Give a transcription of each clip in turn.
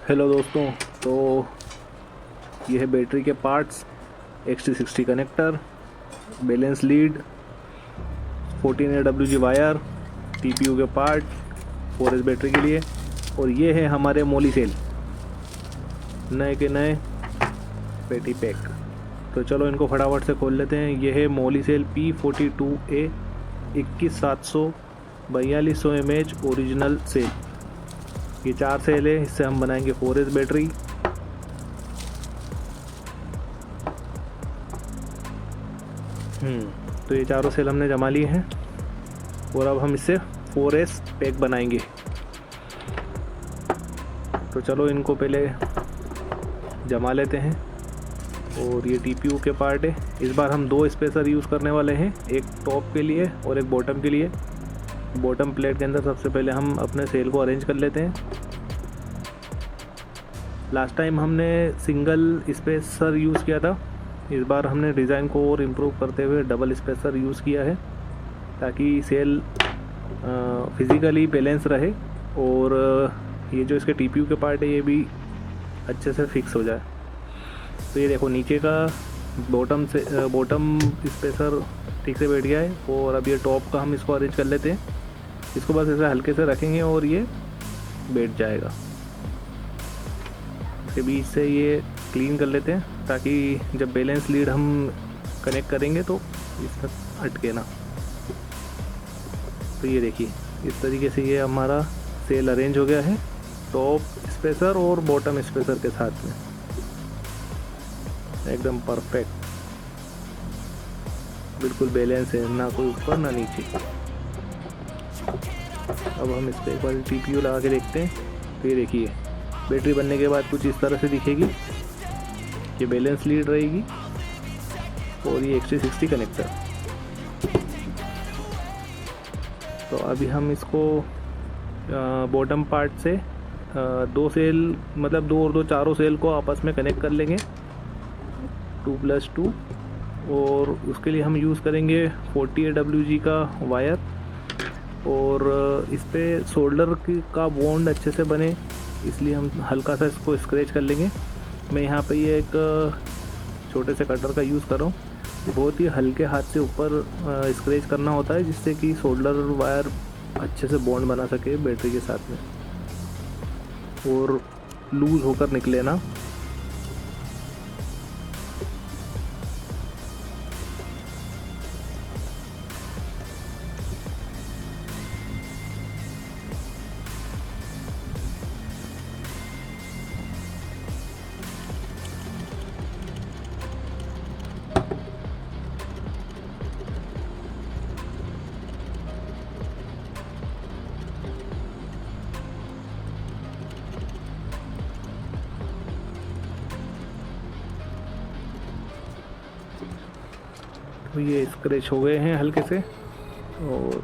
Hello दोस्तों। तो ये है बैटरी के parts, XT60 connector, balance lead, 14 AWG wire, TPU के पार्ट 4S बैटरी के लिए, और ये है हमारे मोली सेल, नए के नए पेटी पैक। तो चलो इनको फटाफट से खोल लेते हैं। ये है Molicel P42A 21700 4200 mAh original cell. ये 4 सेल है, इससे हम बनाएंगे 4S बैटरी। तो ये चारों सेल हमने जमा लिए हैं और अब हम इससे 4S पैक बनाएंगे। तो चलो इनको पहले जमा लेते हैं। और ये TPU के पार्ट है। इस बार हम 2 स्पेसर यूज़ करने वाले हैं, एक टॉप के लिए और एक बॉटम के लिए। बॉटम प्लेट के अंदर सबसे पहले हम अपने सेल को अरेंज कर लेते हैं। लास्ट टाइम हमने सिंगल स्पेसर यूज़ किया था, इस बार हमने डिज़ाइन को और इम्प्रूव करते हुए डबल स्पेसर यूज़ किया है, ताकि सेल फिज़िकली बैलेंस रहे और ये जो इसके TPU के पार्ट है ये भी अच्छे से फिक्स हो जाए। तो ये देखो नीचे का बॉटम स्पेसर ठीक से बैठ गया है, और अब ये टॉप का हम इसको अरेंज कर लेते हैं। इसको बस ऐसे हल्के से रखेंगे और ये बैठ जाएगा। इसके बीच से ये क्लीन कर लेते हैं, ताकि जब बैलेंस लीड हम कनेक्ट करेंगे तो इसमें अटके ना। तो ये देखिए इस तरीके से ये हमारा सेल अरेंज हो गया है, टॉप स्पेसर और बॉटम स्पेसर के साथ में, एकदम परफेक्ट, बिल्कुल बैलेंस है, ना कोई ऊपर ना नीचे। अब हम इस पर एक बार TPU लगा के देखते हैं। तो ये देखिए बैटरी बनने के बाद कुछ इस तरह से दिखेगी। ये बैलेंस लीड रहेगी और ये XT60 कनेक्टर। तो अभी हम इसको बॉटम पार्ट से 2 सेल, मतलब 2 और 2 चारों सेल को आपस में कनेक्ट कर लेंगे 2+2। और उसके लिए हम यूज़ करेंगे 40 AWG का वायर, और इस पर शोल्डर का बॉन्ड अच्छे से बने इसलिए हम हल्का सा इसको स्क्रैच कर लेंगे। मैं यहाँ पे ये एक छोटे से कटर का यूज़ कर रहा हूँ। बहुत ही हल्के हाथ से ऊपर स्क्रैच करना होता है, जिससे कि शोल्डर वायर अच्छे से बॉन्ड बना सके बैटरी के साथ में और लूज़ होकर निकले ना। तो ये स्क्रैच हो गए हैं हल्के से। और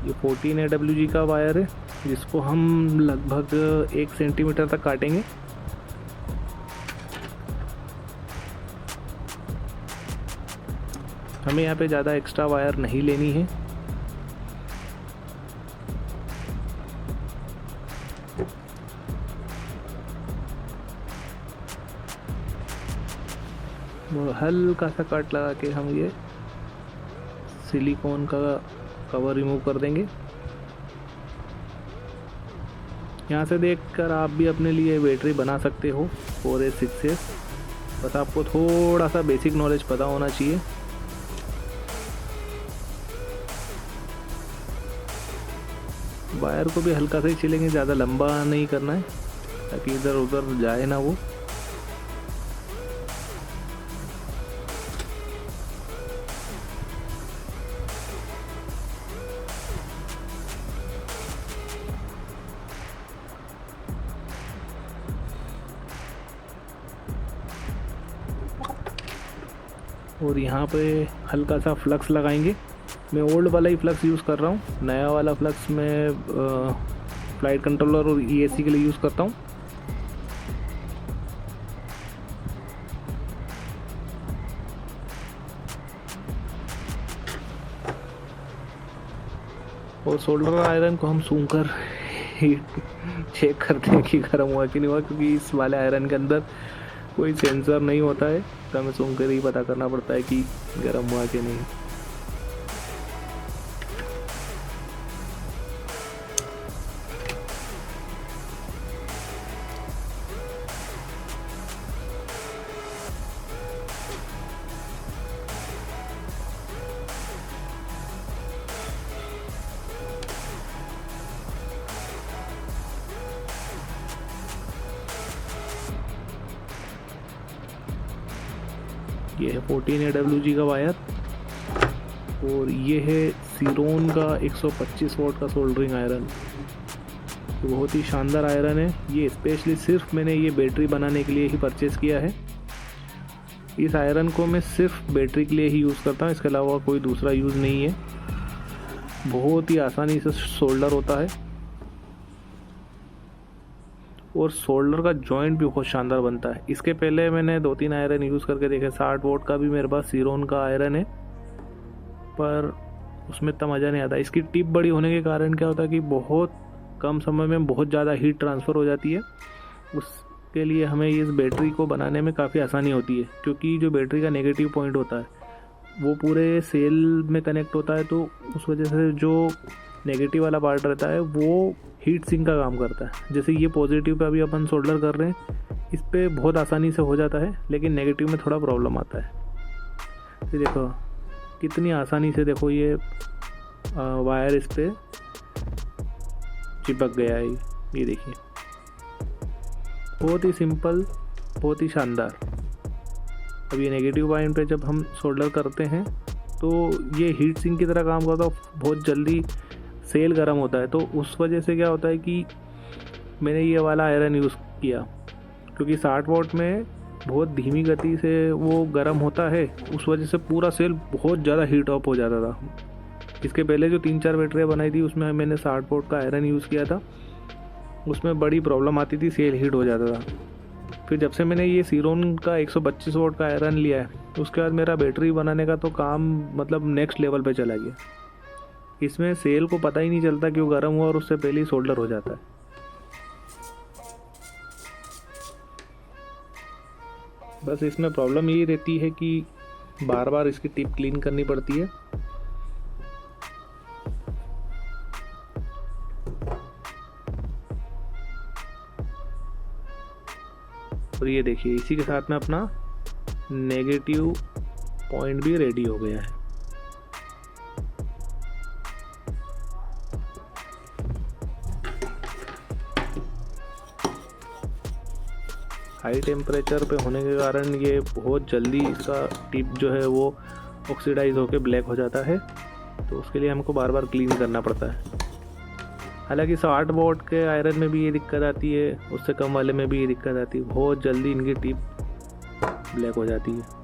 ये 14 AWG का वायर है, जिसको हम लगभग 1 सेंटीमीटर तक काटेंगे। हमें यहाँ पे ज़्यादा एक्स्ट्रा वायर नहीं लेनी है। और हल्का सा कट लगा के हम ये सिलिकॉन का कवर रिमूव कर देंगे। यहाँ से देखकर आप भी अपने लिए बैटरी बना सकते हो 4S 6S। बस आपको थोड़ा सा बेसिक नॉलेज पता होना चाहिए। वायर को भी हल्का सा ही छिलेंगे, ज़्यादा लंबा नहीं करना है, ताकि इधर उधर जाए ना वो। और यहाँ पे हल्का सा फ्लक्स लगाएंगे। मैं ओल्ड वाला ही फ्लक्स यूज़ कर रहा हूँ, नया वाला फ्लक्स मैं फ्लाइट कंट्रोलर और ESC के लिए यूज़ करता हूँ। और सोल्डर आयरन को हम सूंघ कर हीट चेक करते हैं कि गर्म हुआ कि नहीं हुआ, क्योंकि इस वाले आयरन के अंदर कोई सेंसर नहीं होता है, तो हमें सूंघ कर ही पता करना पड़ता है कि गर्म हुआ कि नहीं। ये है 14 AWG का वायर और ये है सीरोन का 125 वोल्ट का सोल्डरिंग आयरन। तो बहुत ही शानदार आयरन है ये, स्पेशली सिर्फ मैंने ये बैटरी बनाने के लिए ही परचेज़ किया है। इस आयरन को मैं सिर्फ बैटरी के लिए ही यूज़ करता हूँ, इसके अलावा कोई दूसरा यूज़ नहीं है। बहुत ही आसानी से सोल्डर होता है और सोल्डर का जॉइंट भी बहुत शानदार बनता है। इसके पहले मैंने 2-3 आयरन यूज़ करके देखे, 60 वोल्ट का भी मेरे पास सीरोन का आयरन है, पर उसमें इतना मज़ा नहीं आता। इसकी टिप बड़ी होने के कारण क्या होता है कि बहुत कम समय में बहुत ज़्यादा हीट ट्रांसफ़र हो जाती है। उसके लिए हमें इस बैटरी को बनाने में काफ़ी आसानी होती है, क्योंकि जो बैटरी का नेगेटिव पॉइंट होता है वो पूरे सेल में कनेक्ट होता है, तो उस वजह से जो नेगेटिव वाला पार्ट रहता है वो हीट सिंक का काम करता है। जैसे ये पॉजिटिव पे अभी अपन सोल्डर कर रहे हैं, इस पे बहुत आसानी से हो जाता है, लेकिन नेगेटिव में थोड़ा प्रॉब्लम आता है। ये देखो कितनी आसानी से, देखो ये वायर इस पे चिपक गया है, ये देखिए, बहुत ही सिंपल, बहुत ही शानदार। अब ये नेगेटिव पॉइंट पे जब हम सोल्डर करते हैं तो ये हीट सिंक की तरह काम करता है, बहुत जल्दी सेल गर्म होता है। तो उस वजह से क्या होता है कि मैंने ये वाला आयरन यूज़ किया, क्योंकि 60 वोल्ट में बहुत धीमी गति से वो गर्म होता है, उस वजह से पूरा सेल बहुत ज़्यादा हीट अप हो जाता था। इसके पहले जो 3-4 बैटरियाँ बनाई थी उसमें मैंने 60 वोल्ट का आयरन यूज़ किया था, उसमें बड़ी प्रॉब्लम आती थी, सेल हीट हो जाता था। फिर जब से मैंने ये सीरोन का 125 वोल्ट का आयरन लिया है, उसके बाद मेरा बैटरी बनाने का तो काम मतलब नेक्स्ट लेवल पे चला गया। इसमें सेल को पता ही नहीं चलता कि वो गर्म हुआ और उससे पहले ही सोल्डर हो जाता है। बस इसमें प्रॉब्लम यही रहती है कि बार बार इसकी टिप क्लीन करनी पड़ती है। और ये देखिए, इसी के साथ में अपना नेगेटिव पॉइंट भी रेडी हो गया है। हाई टेम्परेचर पे होने के कारण ये बहुत जल्दी इसका टिप जो है वो ऑक्सीडाइज होकर ब्लैक हो जाता है, तो उसके लिए हमको बार बार क्लीन करना पड़ता है। हालांकि 60 वोल्ट के आयरन में भी ये दिक्कत आती है, उससे कम वाले में भी ये दिक्कत आती है, बहुत जल्दी इनकी टिप ब्लैक हो जाती है।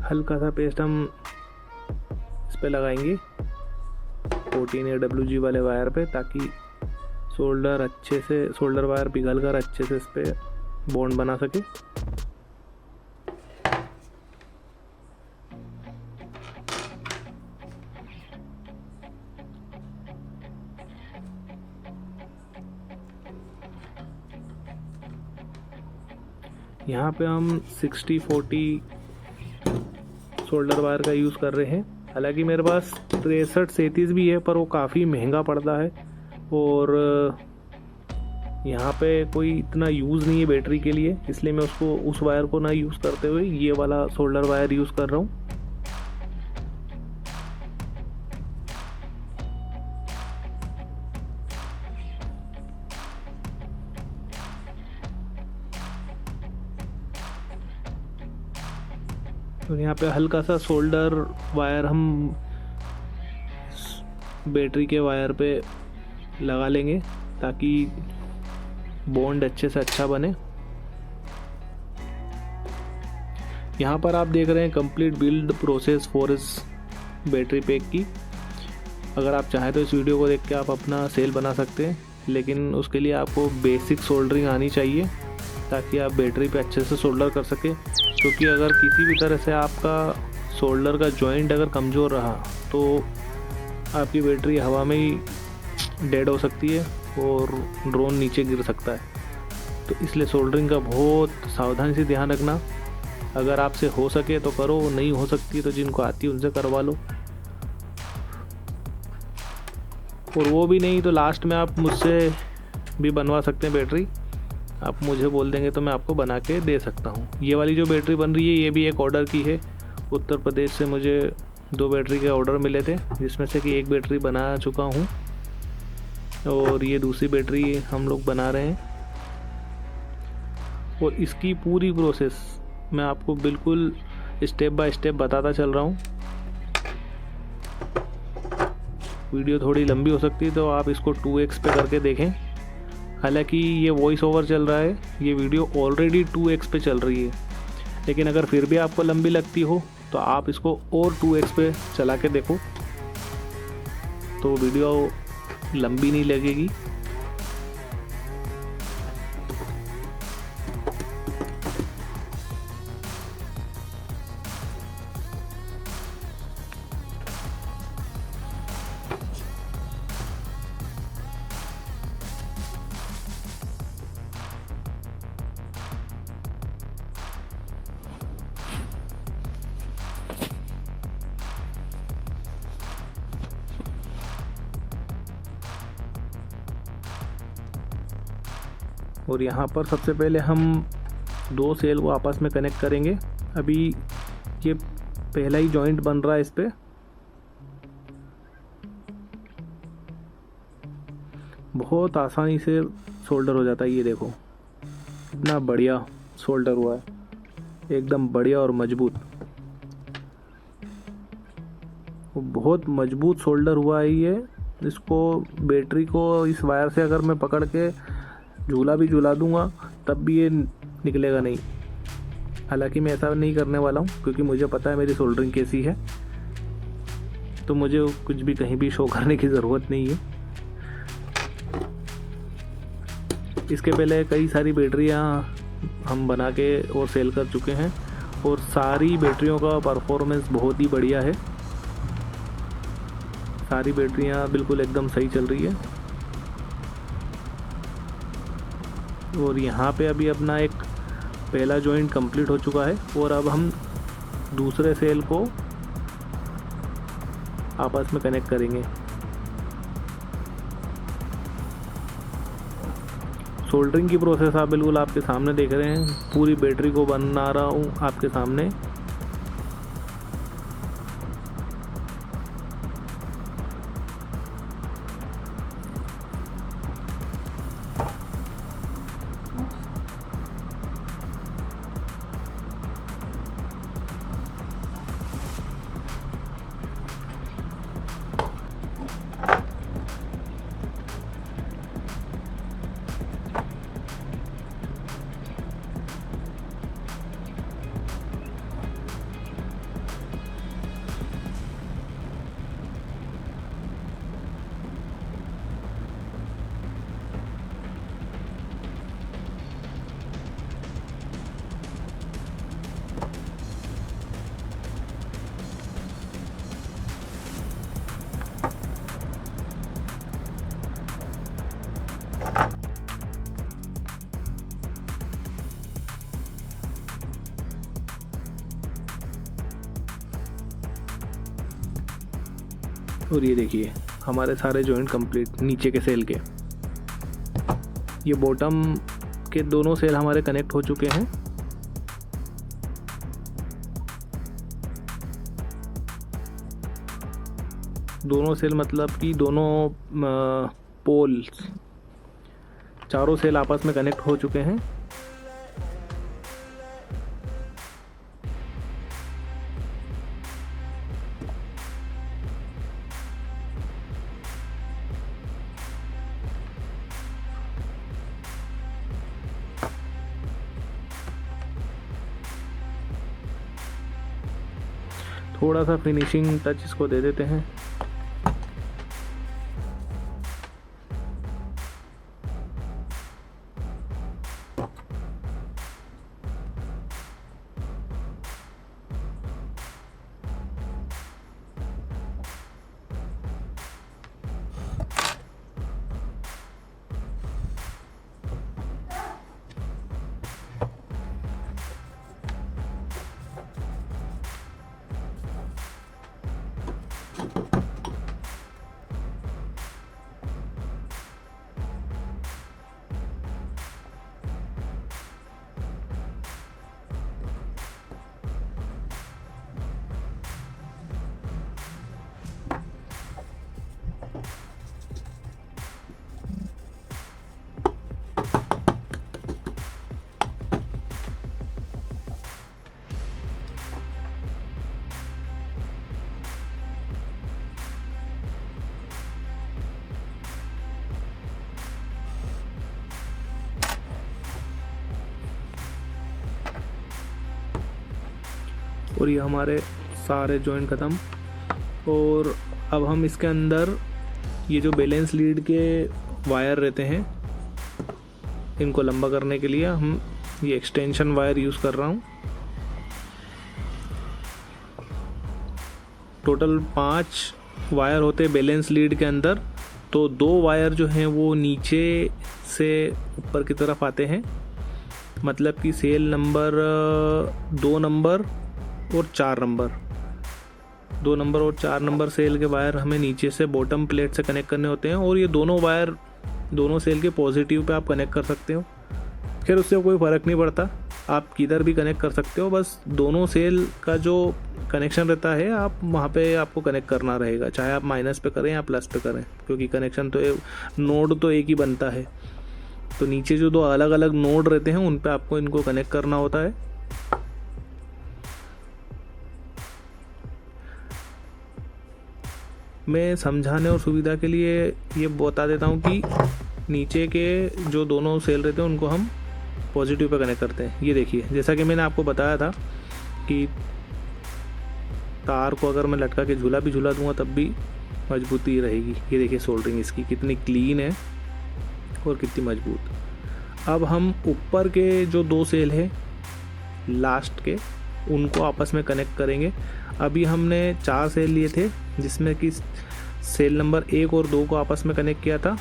हल्का सा पेस्ट हम इस पे लगाएंगे 14 AWG वाले वायर पे, ताकि सोल्डर वायर पिघल कर अच्छे से इस पे बॉन्ड बना सके। यहाँ पे हम 60-40 सोल्डर वायर का यूज़ कर रहे हैं। हालांकि मेरे पास 63-37 भी है, पर वो काफ़ी महंगा पड़ता है और यहाँ पे कोई इतना यूज़ नहीं है बैटरी के लिए, इसलिए मैं उसको उस वायर को ना यूज़ करते हुए ये वाला सोल्डर वायर यूज़ कर रहा हूँ। तो यहाँ पे हल्का सा सोल्डर वायर हम बैटरी के वायर पे लगा लेंगे, ताकि बॉन्ड अच्छे से अच्छा बने। यहाँ पर आप देख रहे हैं कंप्लीट बिल्ड प्रोसेस फॉर इस बैटरी पैक की। अगर आप चाहें तो इस वीडियो को देख के आप अपना सेल बना सकते हैं, लेकिन उसके लिए आपको बेसिक सोल्डरिंग आनी चाहिए ताकि आप बैटरी पे अच्छे से सोल्डर कर सकें। क्योंकि अगर किसी भी तरह से आपका सोल्डर का जॉइंट अगर कमज़ोर रहा तो आपकी बैटरी हवा में ही डेड हो सकती है और ड्रोन नीचे गिर सकता है। तो इसलिए सोल्डरिंग का बहुत सावधानी से ध्यान रखना। अगर आपसे हो सके तो करो, नहीं हो सकती तो जिनको आती है उनसे करवा लो, और वो भी नहीं तो लास्ट में आप मुझसे भी बनवा सकते हैं बैटरी। आप मुझे बोल देंगे तो मैं आपको बना के दे सकता हूँ। ये वाली जो बैटरी बन रही है ये भी एक ऑर्डर की है। उत्तर प्रदेश से मुझे 2 बैटरी के ऑर्डर मिले थे, जिसमें से कि एक बैटरी बना चुका हूँ और ये दूसरी बैटरी हम लोग बना रहे हैं। और इसकी पूरी प्रोसेस मैं आपको बिल्कुल स्टेप बाय स्टेप बताता चल रहा हूँ। वीडियो थोड़ी लंबी हो सकती है तो आप इसको 2x पे करके देखें। हालांकि ये वॉइस ओवर चल रहा है, ये वीडियो ऑलरेडी 2x पे चल रही है, लेकिन अगर फिर भी आपको लंबी लगती हो तो आप इसको और 2x पे चला के देखो तो वीडियो लंबी नहीं लगेगी। और यहाँ पर सबसे पहले हम 2 सेल को आपस में कनेक्ट करेंगे। अभी ये पहला ही जॉइंट बन रहा है, इस पे बहुत आसानी से सोल्डर हो जाता है। ये देखो कितना बढ़िया सोल्डर हुआ है, एकदम बढ़िया और मजबूत। बहुत मजबूत सोल्डर हुआ है ये। इसको बैटरी को इस वायर से अगर मैं पकड़ के झूला भी झूला दूंगा तब भी ये निकलेगा नहीं। हालांकि मैं ऐसा नहीं करने वाला हूँ क्योंकि मुझे पता है मेरी सोल्डरिंग कैसी है, तो मुझे कुछ भी कहीं भी शो करने की ज़रूरत नहीं है। इसके पहले कई सारी बैटरियाँ हम बना के और सेल कर चुके हैं और सारी बैटरियों का परफॉर्मेंस बहुत ही बढ़िया है। सारी बैटरियाँ बिल्कुल एकदम सही चल रही है। और यहाँ पे अभी अपना एक पहला जॉइंट कंप्लीट हो चुका है और अब हम दूसरे सेल को आपस में कनेक्ट करेंगे। सोल्डरिंग की प्रोसेस आप बिल्कुल आपके सामने देख रहे हैं। पूरी बैटरी को बना रहा हूँ आपके सामने। और ये देखिए हमारे सारे जॉइंट कंप्लीट नीचे के सेल के। ये बॉटम के दोनों सेल हमारे कनेक्ट हो चुके हैं। दोनों सेल मतलब कि दोनों पोल्स, चारों सेल आपस में कनेक्ट हो चुके हैं। थोड़ा सा फिनिशिंग टच इसको दे देते हैं। और ये हमारे सारे जॉइंट ख़त्म। और अब हम इसके अंदर ये जो बैलेंस लीड के वायर रहते हैं, इनको लंबा करने के लिए हम ये एक्सटेंशन वायर यूज़ कर रहा हूँ। टोटल 5 वायर होते हैं बैलेंस लीड के अंदर। तो 2 वायर जो हैं वो नीचे से ऊपर की तरफ आते हैं, मतलब कि सेल नंबर 2 नंबर और 4 नंबर, 2 नंबर और 4 नंबर सेल के वायर हमें नीचे से बॉटम प्लेट से कनेक्ट करने होते हैं। और ये दोनों वायर दोनों सेल के पॉजिटिव पे आप कनेक्ट कर सकते हो। खैर उससे कोई फ़र्क नहीं पड़ता, आप किधर भी कनेक्ट कर सकते हो, बस दोनों सेल का जो कनेक्शन रहता है आप वहाँ पे आपको कनेक्ट करना रहेगा, चाहे आप माइनस पे करें या प्लस पे करें, क्योंकि कनेक्शन तो नोड तो एक ही बनता है। तो नीचे जो 2 अलग अलग नोड रहते हैं उन पे आपको इनको कनेक्ट करना होता है। मैं समझाने और सुविधा के लिए ये बता देता हूँ कि नीचे के जो दोनों सेल रहते हैं उनको हम पॉजिटिव पे कनेक्ट करते हैं। ये देखिए, जैसा कि मैंने आपको बताया था कि तार को अगर मैं लटका के झूला भी झूला दूंगा तब भी मजबूती रहेगी। ये देखिए सोल्डरिंग इसकी कितनी क्लीन है और कितनी मजबूत। अब हम ऊपर के जो 2 सेल है लास्ट के, उनको आपस में कनेक्ट करेंगे। अभी हमने 4 सेल लिए थे, जिसमें कि सेल नंबर 1 और 2 को आपस में कनेक्ट किया था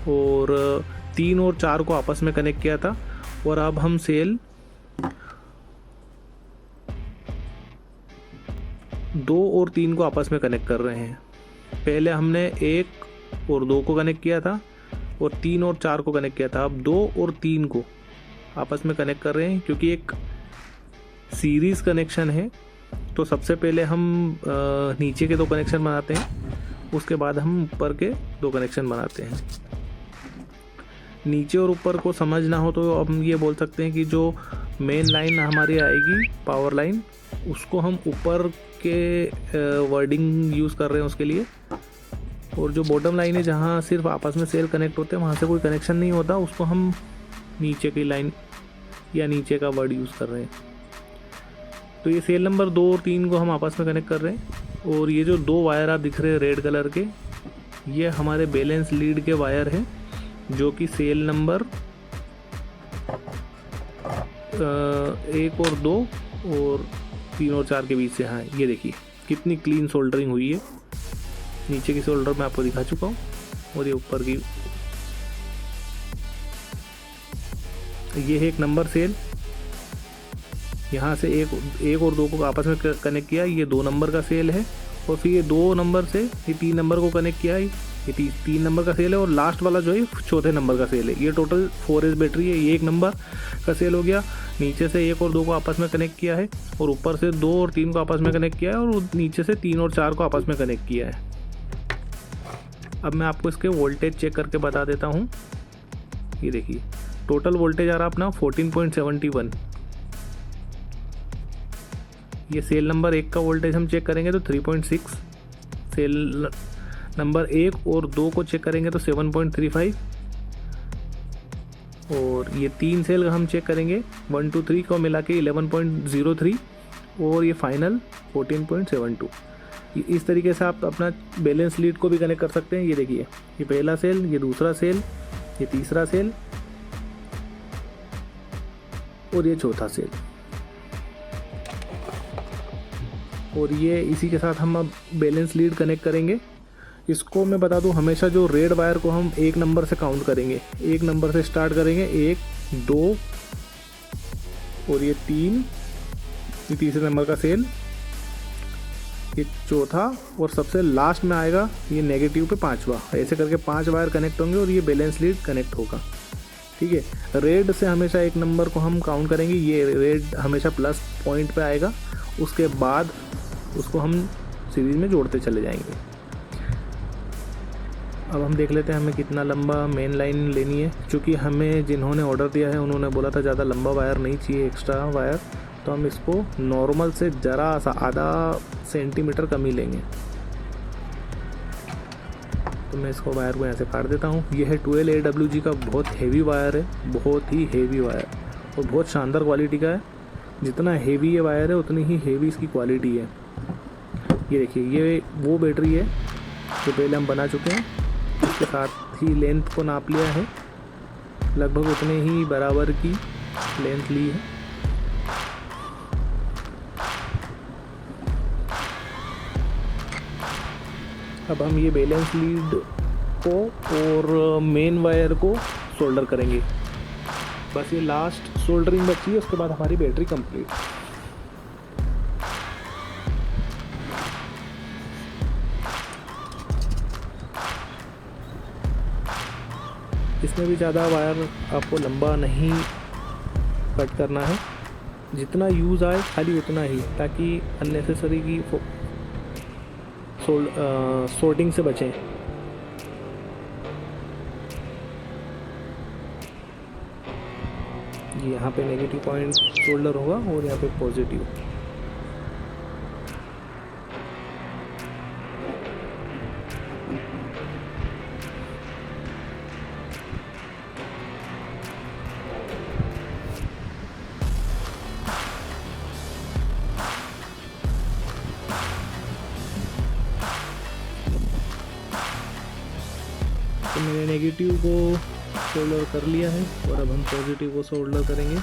और 3 और 4 को आपस में कनेक्ट किया था। और अब हम सेल 2 और 3 को आपस में कनेक्ट कर रहे हैं। पहले हमने 1 और 2 को कनेक्ट किया था और 3 और 4 को कनेक्ट किया था। अब 2 और 3 को आपस में कनेक्ट कर रहे हैं, क्योंकि एक सीरीज़ कनेक्शन है। तो सबसे पहले हम नीचे के 2 कनेक्शन बनाते हैं, उसके बाद हम ऊपर के 2 कनेक्शन बनाते हैं। नीचे और ऊपर को समझना हो तो हम ये बोल सकते हैं कि जो मेन लाइन हमारी आएगी पावर लाइन, उसको हम ऊपर के वर्डिंग यूज़ कर रहे हैं उसके लिए। और जो बॉटम लाइन है जहाँ सिर्फ आपस में सेल कनेक्ट होते हैं, वहाँ से कोई कनेक्शन नहीं होता, उसको हम नीचे की लाइन या नीचे का वर्ड यूज़ कर रहे हैं। तो ये सेल नंबर 2 और 3 को हम आपस में कनेक्ट कर रहे हैं। और ये जो 2 वायर आप दिख रहे हैं रेड कलर के, ये हमारे बैलेंस लीड के वायर हैं, जो कि सेल नंबर 1 और 2 और 3 और 4 के बीच से। हाँ, ये देखिए कितनी क्लीन सोल्डरिंग हुई है। नीचे की सोल्डर मैं आपको दिखा चुका हूँ और ये ऊपर की। ये है 1 नंबर सेल, यहाँ से 1 और 2 को आपस में कनेक्ट किया, ये 2 नंबर का सेल है। और फिर ये 2 नंबर से ये 3 नंबर को कनेक्ट किया है, ये 3 नंबर का सेल है। और लास्ट वाला जो है 4थे नंबर का सेल है। ये टोटल 4S बैटरी है, ये 1 नंबर का सेल हो गया। नीचे से 1 और 2 को आपस में कनेक्ट किया है और ऊपर से 2 और 3 को आपस में कनेक्ट किया है और नीचे से 3 और 4 को आपस में कनेक्ट किया है। अब मैं आपको इसके वोल्टेज चेक करके बता देता हूँ। ये देखिए टोटल वोल्टेज आ रहा अपना 14.71। ये सेल नंबर 1 का वोल्टेज हम चेक करेंगे तो 3.6, सेल नंबर 1 और 2 को चेक करेंगे तो 7.35, और ये 3 सेल का हम चेक करेंगे 1 2 3 को मिला के 11.03, और ये फाइनल 14.72। इस तरीके से आप अपना बैलेंस लीड को भी कनेक्ट कर सकते हैं। ये देखिए, ये पहला सेल, ये दूसरा सेल, ये तीसरा सेल और ये चौथा सेल। और ये इसी के साथ हम अब बैलेंस लीड कनेक्ट करेंगे। इसको मैं बता दूं, हमेशा जो रेड वायर को हम 1 नंबर से काउंट करेंगे, 1 नंबर से स्टार्ट करेंगे, 1 2 और ये 3, ये तीसरे नंबर का सेल, ये चौथा और सबसे लास्ट में आएगा ये नेगेटिव पे 5वां। ऐसे करके 5 वायर कनेक्ट होंगे और ये बैलेंस लीड कनेक्ट होगा। ठीक है, रेड से हमेशा 1 नंबर को हम काउंट करेंगे, ये रेड हमेशा प्लस पॉइंट पे आएगा, उसके बाद उसको हम सीरीज में जोड़ते चले जाएंगे। अब हम देख लेते हैं हमें कितना लंबा मेन लाइन लेनी है। क्योंकि हमें जिन्होंने ऑर्डर दिया है उन्होंने बोला था ज़्यादा लंबा वायर नहीं चाहिए, एक्स्ट्रा वायर, तो हम इसको नॉर्मल से ज़रा सा आधा सेंटीमीटर कम ही लेंगे। तो मैं इसको वायर को यहाँ से काट देता हूँ। यह है 12 AWG का बहुत हेवी वायर है, बहुत ही हेवी वायर और बहुत शानदार क्वालिटी का है। जितना हेवी ये वायर है उतनी ही हेवी इसकी क्वालिटी है। ये देखिए, ये वो बैटरी है जो पहले हम बना चुके हैं, इसके साथ ही लेंथ को नाप लिया है, लगभग उतने ही बराबर की लेंथ ली है। अब हम ये बैलेंस लीड को और मेन वायर को सोल्डर करेंगे। बस ये लास्ट सोल्डरिंग बची है, उसके बाद हमारी बैटरी कंप्लीट। इसमें भी ज़्यादा वायर आपको लंबा नहीं कट करना है, जितना यूज़ आए खाली उतना ही, ताकि अननेसेसरी की सोल्डिंग से बचें। यहाँ पे नेगेटिव पॉइंट सोल्डर होगा और यहाँ पे पॉजिटिव। तो मैंने नेगेटिव को सोल्डर कर लिया है और अब हम पॉजिटिव को सोल्डर करेंगे। ये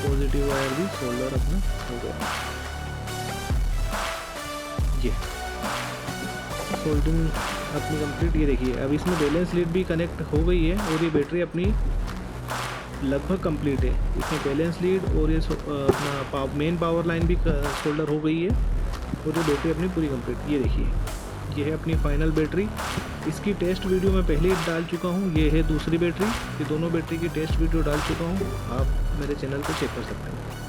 पॉजिटिव वायर भी सोल्डर अपना हो गया। ये सोल्डरिंग अपनी कंप्लीट। ये देखिए, अब इसमें बैलेंस लीड भी कनेक्ट हो गई है और ये बैटरी अपनी लगभग कंप्लीट है। इसमें बैलेंस लीड और ये अपना मेन पावर लाइन भी सोल्डर हो गई है और ये बैटरी अपनी पूरी कंप्लीट। ये देखिए, ये है अपनी फाइनल बैटरी। इसकी टेस्ट वीडियो मैं पहले ही डाल चुका हूँ। ये है दूसरी बैटरी। ये दोनों बैटरी की टेस्ट वीडियो डाल चुका हूँ, आप मेरे चैनल पे चेक कर सकते हैं।